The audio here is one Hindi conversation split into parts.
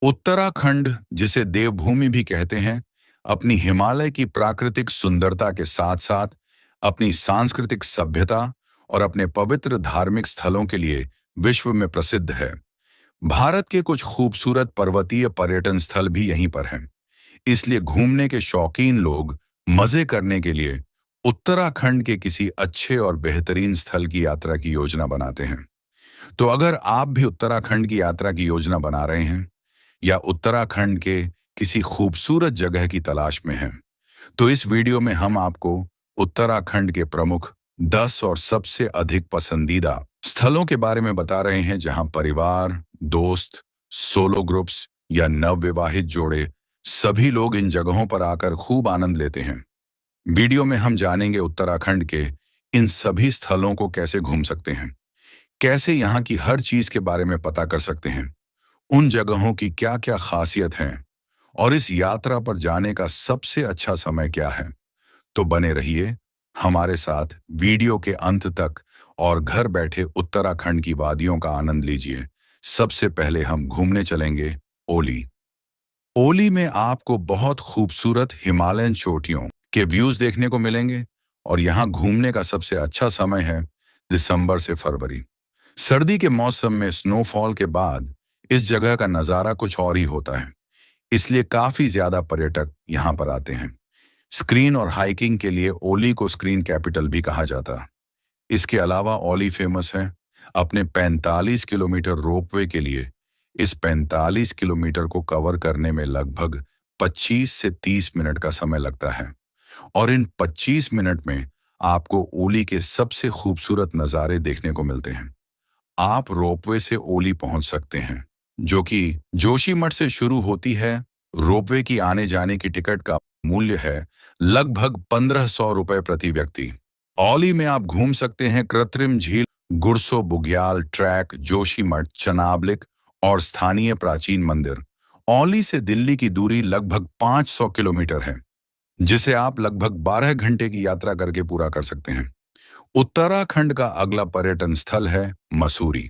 उत्तराखंड, जिसे देवभूमि भी कहते हैं, अपनी हिमालय की प्राकृतिक सुंदरता के साथ-साथ अपनी सांस्कृतिक सभ्यता और अपने पवित्र धार्मिक स्थलों के लिए विश्व में प्रसिद्ध है। भारत के कुछ खूबसूरत पर्वतीय पर्यटन स्थल भी यहीं पर हैं। इसलिए घूमने के शौकीन लोग मजे करने के लिए उत्तराखंड के किसी अच्छे और बेहतरीन स्थल की यात्रा की योजना बनाते हैं। तो अगर आप भी उत्तराखंड की यात्रा की योजना बना रहे हैं या उत्तराखंड के किसी खूबसूरत जगह की तलाश में हैं, तो इस वीडियो में हम आपको उत्तराखंड के प्रमुख 10 और सबसे अधिक पसंदीदा स्थलों के बारे में बता रहे हैं, जहां परिवार, दोस्त, सोलो ग्रुप्स या नवविवाहित जोड़े सभी लोग इन जगहों पर आकर खूब आनंद लेते हैं। वीडियो में हम जानेंगे उत्तराखंड के इन सभी स्थलों को कैसे घूम सकते हैं, कैसे यहाँ की हर चीज के बारे में पता कर सकते हैं, उन जगहों की क्या क्या खासियत हैं और इस यात्रा पर जाने का सबसे अच्छा समय क्या है। तो बने रहिए हमारे साथ वीडियो के अंत तक और घर बैठे उत्तराखंड की वादियों का आनंद लीजिए। सबसे पहले हम घूमने चलेंगे ओली। ओली में आपको बहुत खूबसूरत हिमालयन चोटियों के व्यूज देखने को मिलेंगे और यहाँ घूमने का सबसे अच्छा समय है दिसंबर से फरवरी। सर्दी के मौसम में स्नोफॉल के बाद इस जगह का नज़ारा कुछ और ही होता है, इसलिए काफी ज्यादा पर्यटक यहाँ पर आते हैं। स्क्रीन और हाइकिंग के लिए ओली को स्क्रीन कैपिटल भी कहा जाता है। इसके अलावा ओली फेमस है अपने 45 किलोमीटर रोपवे के लिए। इस 45 किलोमीटर को कवर करने में लगभग 25 से 30 मिनट का समय लगता है और इन 25 मिनट में आपको ओली के सबसे खूबसूरत नज़ारे देखने को मिलते हैं। आप रोपवे से ओली पहुंच सकते हैं, जो कि जोशीमठ से शुरू होती है। रोपवे की आने जाने की टिकट का मूल्य है लगभग 1500 रुपए प्रति व्यक्ति। ओली में आप घूम सकते हैं कृत्रिम झील, गुरसो बुग्याल ट्रैक, जोशीमठ, चनाबलिक और स्थानीय प्राचीन मंदिर। ओली से दिल्ली की दूरी लगभग 500 किलोमीटर है, जिसे आप लगभग 12 घंटे की यात्रा करके पूरा कर सकते हैं। उत्तराखंड का अगला पर्यटन स्थल है मसूरी।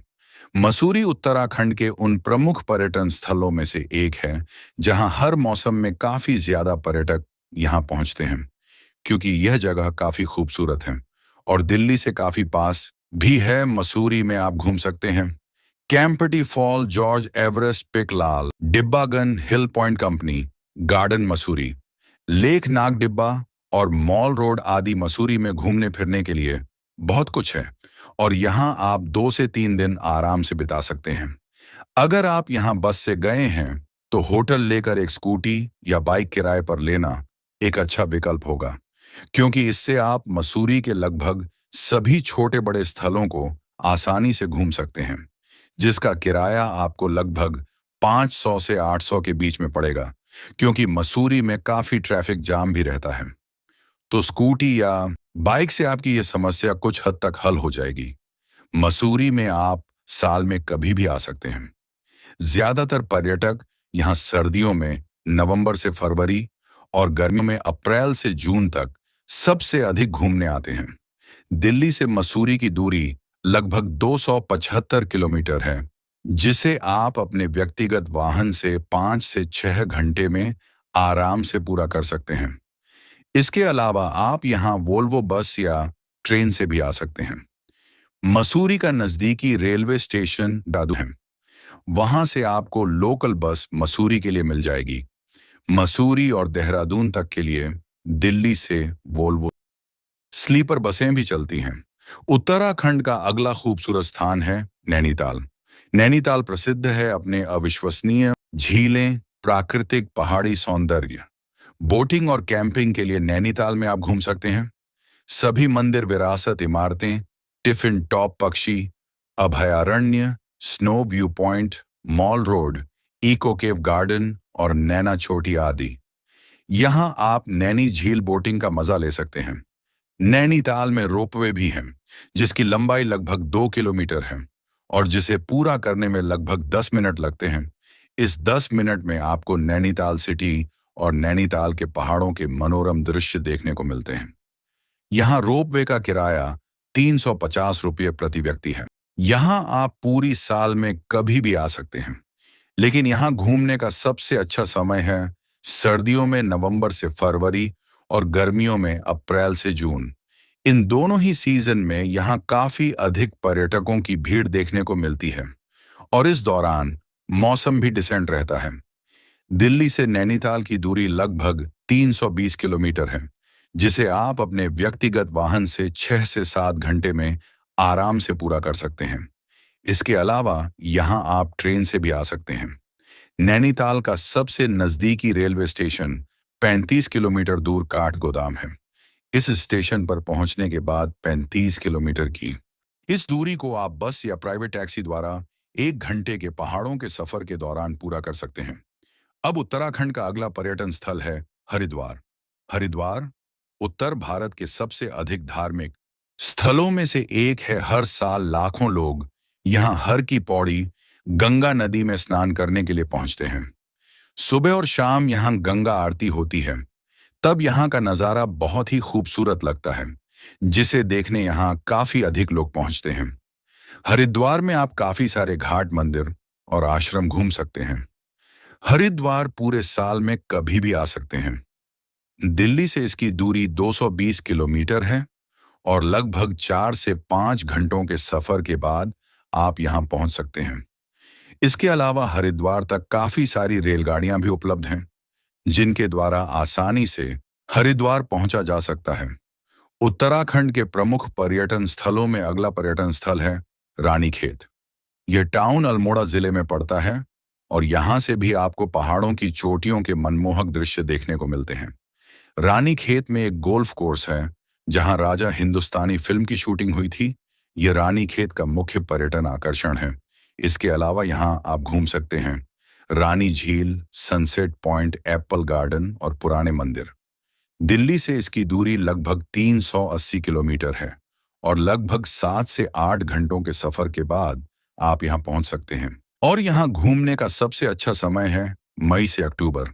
मसूरी उत्तराखंड के उन प्रमुख पर्यटन स्थलों में से एक है जहां हर मौसम में काफी ज्यादा पर्यटक यहां पहुंचते हैं, क्योंकि यह जगह काफी खूबसूरत है और दिल्ली से काफी पास भी है। मसूरी में आप घूम सकते हैं Kempty fall, George Everest peak, Lal डिब्बागन hill point company garden Mussoorie, lake Nag Tibba और मॉल रोड आदि। मसूरी में घूमने फिरने के लिए बहुत कुछ है और यहाँ आप 2 से 3 दिन आराम से बिता सकते हैं। अगर आप यहाँ बस से गए हैं तो होटल लेकर एक स्कूटी या बाइक किराए पर लेना एक अच्छा विकल्प होगा, क्योंकि इससे आप मसूरी के लगभग सभी छोटे बड़े स्थलों को आसानी से घूम सकते हैं, जिसका किराया आपको लगभग 500 से 800 के बीच में पड़ेगा, क्योंकि मसूरी में काफी ट्रैफिक जाम भी रहता है। तो स्कूटी या बाइक से आपकी यह समस्या कुछ हद तक हल हो जाएगी। मसूरी में आप साल में कभी भी आ सकते हैं। ज्यादातर पर्यटक यहाँ सर्दियों में नवंबर से फरवरी और गर्मियों में अप्रैल से जून तक सबसे अधिक घूमने आते हैं। दिल्ली से मसूरी की दूरी लगभग 275 किलोमीटर है, जिसे आप अपने व्यक्तिगत वाहन से 5 से 6 घंटे में आराम से पूरा कर सकते हैं। इसके अलावा आप यहाँ वोल्वो बस या ट्रेन से भी आ सकते हैं। मसूरी का नजदीकी रेलवे स्टेशन दादू है, वहां से आपको लोकल बस मसूरी के लिए मिल जाएगी। मसूरी और देहरादून तक के लिए दिल्ली से वोल्वो स्लीपर बसें भी चलती हैं। उत्तराखंड का अगला खूबसूरत स्थान है नैनीताल। नैनीताल प्रसिद्ध है अपने अविश्वसनीय झीलें, प्राकृतिक पहाड़ी सौंदर्य। बोटिंग और कैंपिंग के लिए नैनीताल में आप घूम सकते हैं। सभी मंदिर, विरासत इमारतें, टिफिन टॉप पक्षी अभयारण्य, Snow View Point, Mall Road, Eco Cave Garden और नैना चोटी आदि। यहां आप नैनी झील बोटिंग का मजा ले सकते हैं। नैनीताल में रोपवे भी है, जिसकी लंबाई लगभग 2 किलोमीटर है और जिसे पूरा करने में लगभग 10 मिनट लगते हैं। इस 10 मिनट में आपको नैनीताल सिटी और नैनीताल के पहाड़ों के मनोरम दृश्य देखने को मिलते हैं। यहाँ रोपवे का किराया 350 रुपये प्रति व्यक्ति है। यहाँ आप पूरी साल में कभी भी आ सकते हैं। लेकिन यहाँ घूमने का सबसे अच्छा समय है सर्दियों में नवंबर से फरवरी और गर्मियों में अप्रैल से जून। इन दोनों ही सीजन में यहाँ काफी अधिक पर्यटकों की भीड़ देखने को मिलती है और इस दौरान मौसम भी डिसेंट रहता है। दिल्ली से नैनीताल की दूरी लगभग 320 किलोमीटर है, जिसे आप अपने व्यक्तिगत वाहन से 6 से 7 घंटे में आराम से पूरा कर सकते हैं। इसके अलावा यहाँ आप ट्रेन से भी आ सकते हैं। नैनीताल का सबसे नजदीकी रेलवे स्टेशन 35 किलोमीटर दूर काठगोदाम है। इस स्टेशन पर पहुंचने के बाद 35 किलोमीटर की इस दूरी को आप बस या प्राइवेट टैक्सी द्वारा 1 घंटे के पहाड़ों के सफर के दौरान पूरा कर सकते हैं। अब उत्तराखंड का अगला पर्यटन स्थल है हरिद्वार। हरिद्वार उत्तर भारत के सबसे अधिक धार्मिक स्थलों में से एक है। हर साल लाखों लोग यहाँ हर की पौड़ी गंगा नदी में स्नान करने के लिए पहुंचते हैं। सुबह और शाम यहाँ गंगा आरती होती है, तब यहाँ का नज़ारा बहुत ही खूबसूरत लगता है, जिसे देखने यहाँ काफी अधिक लोग पहुंचते हैं। हरिद्वार में आप काफी सारे घाट, मंदिर और आश्रम घूम सकते हैं। हरिद्वार पूरे साल में कभी भी आ सकते हैं। दिल्ली से इसकी दूरी 220 किलोमीटर है और लगभग 4 से 5 घंटों के सफर के बाद आप यहां पहुंच सकते हैं। इसके अलावा हरिद्वार तक काफी सारी रेलगाड़ियां भी उपलब्ध हैं, जिनके द्वारा आसानी से हरिद्वार पहुंचा जा सकता है। उत्तराखंड के प्रमुख पर्यटन स्थलों में अगला पर्यटन स्थल है रानीखेत। यह टाउन अल्मोड़ा जिले में पड़ता है और यहां से भी आपको पहाड़ों की चोटियों के मनमोहक दृश्य देखने को मिलते हैं। रानीखेत में एक गोल्फ कोर्स है, जहां राजा हिंदुस्तानी फिल्म की शूटिंग हुई थी। यह रानीखेत का मुख्य पर्यटन आकर्षण है। इसके अलावा यहां आप घूम सकते हैं रानी झील, सनसेट पॉइंट, एप्पल गार्डन और पुराने मंदिर। दिल्ली से इसकी दूरी लगभग 380 किलोमीटर है और लगभग 7 से 8 घंटों के सफर के बाद आप यहां पहुंच सकते हैं। और यहां घूमने का सबसे अच्छा समय है मई से अक्टूबर।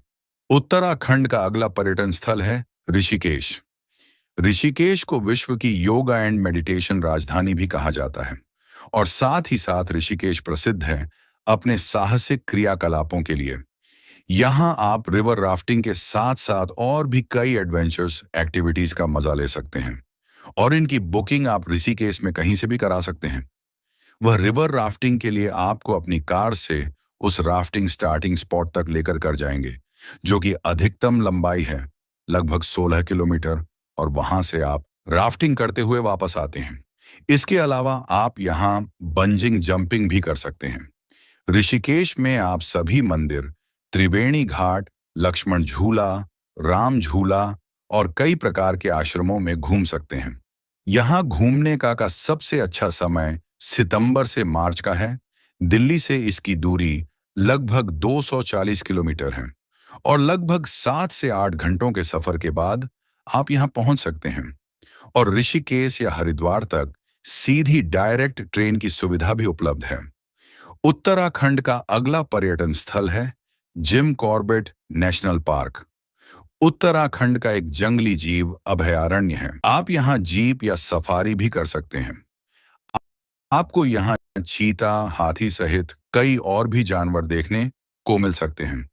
उत्तराखंड का अगला पर्यटन स्थल है ऋषिकेश। ऋषिकेश को विश्व की योगा एंड मेडिटेशन राजधानी भी कहा जाता है और साथ ही साथ ऋषिकेश प्रसिद्ध है अपने साहसिक क्रियाकलापों के लिए। यहाँ आप रिवर राफ्टिंग के साथ साथ और भी कई एडवेंचर्स एक्टिविटीज का मजा ले सकते हैं और इनकी बुकिंग आप ऋषिकेश में कहीं से भी करा सकते हैं। वह रिवर राफ्टिंग के लिए आपको अपनी कार से उस राफ्टिंग स्टार्टिंग स्पॉट तक लेकर कर जाएंगे, जो कि अधिकतम लंबाई है लगभग 16 किलोमीटर, और वहां से आप राफ्टिंग करते हुए वापस आते हैं। इसके अलावा आप यहाँ बंजिंग जंपिंग भी कर सकते हैं। ऋषिकेश में आप सभी मंदिर, त्रिवेणी घाट, लक्ष्मण झूला, राम झूला और कई प्रकार के आश्रमों में घूम सकते हैं। यहाँ घूमने का सबसे अच्छा समय सितंबर से मार्च का है। दिल्ली से इसकी दूरी लगभग 240 किलोमीटर है और लगभग 7 से 8 घंटों के सफर के बाद आप यहाँ पहुंच सकते हैं। और ऋषिकेश या हरिद्वार तक सीधी डायरेक्ट ट्रेन की सुविधा भी उपलब्ध है। उत्तराखंड का अगला पर्यटन स्थल है Jim Corbett national park. Uttarakhand का एक जंगली जीव अभयारण्य है। आप यहाँ जीप या सफारी भी कर सकते हैं। आपको यहाँ चीता, हाथी सहित कई और भी जानवर देखने को मिल सकते हैं।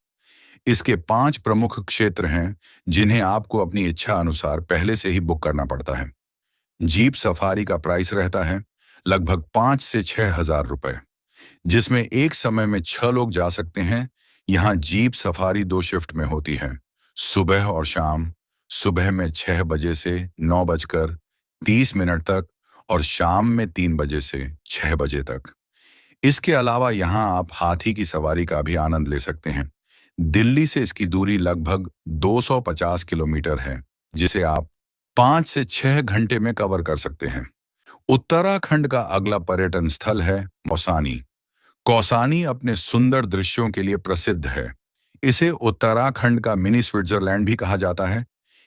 इसके 5 प्रमुख क्षेत्र हैं, जिन्हें आपको अपनी इच्छा अनुसार पहले से ही बुक करना पड़ता है। जीप सफारी का प्राइस रहता है लगभग 5 से 6 हजार रुपए, जिसमें एक समय में 6 लोग जा सकते हैं। यहाँ जीप सफारी 2 शिफ्ट में होती है, सुबह और शाम। सुबह में 6 बजे से 9:30 तक और शाम में 3 बजे से 6 बजे तक। इसके अलावा यहाँ आप हाथी की सवारी का भी आनंद ले सकते हैं। दिल्ली से इसकी दूरी लगभग 250 किलोमीटर है, जिसे आप 5 से 6 घंटे में कवर कर सकते हैं। उत्तराखंड का अगला पर्यटन स्थल है कौसानी। कौसानी अपने सुंदर दृश्यों के लिए प्रसिद्ध है। इसे उत्तराखंड का मिनी स्विट्जरलैंड भी कहा जाता है।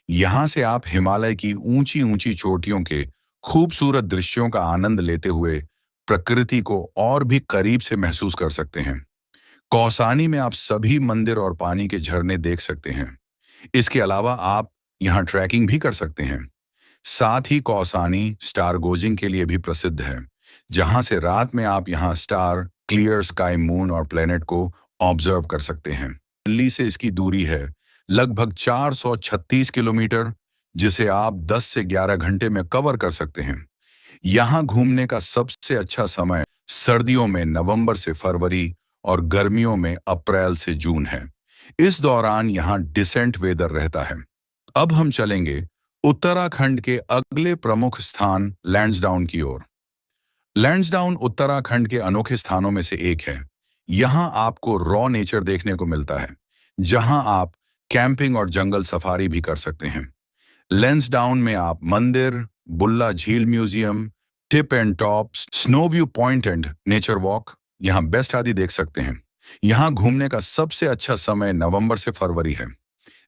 यहाँ से आप हिमालय की ऊंची ऊंची चोटियों के खूबसूरत दृश्यों का आनंद लेते हुए प्रकृति को और भी करीब से महसूस कर सकते हैं। कौसानी में आप सभी मंदिर और पानी के झरने देख सकते हैं। इसके अलावा आप यहाँ ट्रैकिंग भी कर सकते हैं। साथ ही कौसानी स्टार गोजिंग के लिए भी प्रसिद्ध है, जहां से रात में आप यहाँ स्टार, क्लियर स्काई, मून और प्लेनेट को ऑब्जर्व कर सकते हैं। दिल्ली से इसकी दूरी है लगभग 436 किलोमीटर, जिसे आप 10 से 11 घंटे में कवर कर सकते हैं। यहाँ घूमने का सबसे अच्छा समय सर्दियों में नवंबर से फरवरी और गर्मियों में अप्रैल से जून है। इस दौरान यहाँ डिसेंट वेदर रहता है। अब हम चलेंगे उत्तराखंड के अगले प्रमुख स्थान लैंसडाउन की ओर। लैंसडाउन उत्तराखंड के अनोखे स्थानों में से एक है। यहाँ आपको रॉ नेचर देखने को मिलता है, जहाँ आप कैंपिंग और जंगल सफारी भी कर सकते हैं। लैंसडाउन में आप मंदिर, बुल्ला झील museum, tip and top, snow View point and nature walk, यहाँ बेस्ट आदि देख सकते हैं। यहाँ घूमने का सबसे अच्छा समय नवंबर से फरवरी है।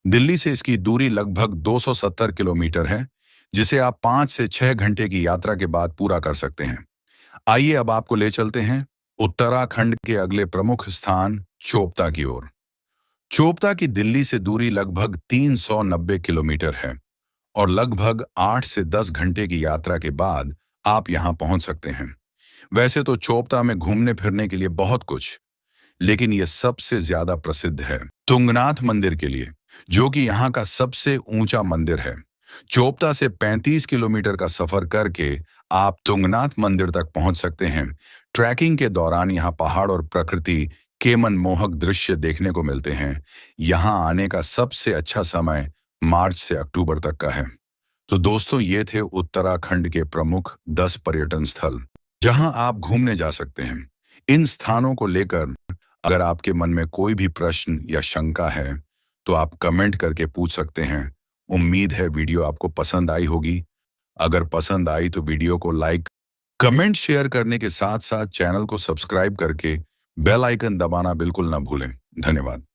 दिल्ली से इसकी दूरी लगभग 270 किलोमीटर है, जिसे आप 5 से 6 घंटे की यात्रा के बाद पूरा कर सकते हैं। आइए अब आपको ले चलते हैं उत्तराखंड के अगले प्रमुख स्थान चोपता की ओर। चोपता की दिल्ली से दूरी लगभग 390 किलोमीटर है और लगभग 8 से 10 घंटे की यात्रा के बाद आप यहां पहुंच सकते हैं। वैसे तो चोपता में घूमने फिरने के लिए बहुत कुछ, लेकिन यह सबसे ज्यादा प्रसिद्ध है तुंगनाथ मंदिर के लिए, जो कि यहाँ का सबसे ऊंचा मंदिर है। चोपता से 35 किलोमीटर का सफर करके आप तुंगनाथ मंदिर तक पहुंच सकते हैं। ट्रैकिंग के दौरान यहाँ पहाड़ और प्रकृति के मनमोहक दृश्य देखने को मिलते हैं। यहाँ आने का सबसे अच्छा समय मार्च से अक्टूबर तक का है। तो दोस्तों, ये थे उत्तराखंड के प्रमुख 10 पर्यटन स्थल जहां आप घूमने जा सकते हैं। इन स्थानों को लेकर अगर आपके मन में कोई भी प्रश्न या शंका है तो आप कमेंट करके पूछ सकते हैं। उम्मीद है वीडियो आपको पसंद आई होगी। अगर पसंद आई तो वीडियो को लाइक, कमेंट, शेयर करने के साथ साथ चैनल को सब्सक्राइब करके बेल आइकन दबाना बिल्कुल ना भूलें। धन्यवाद।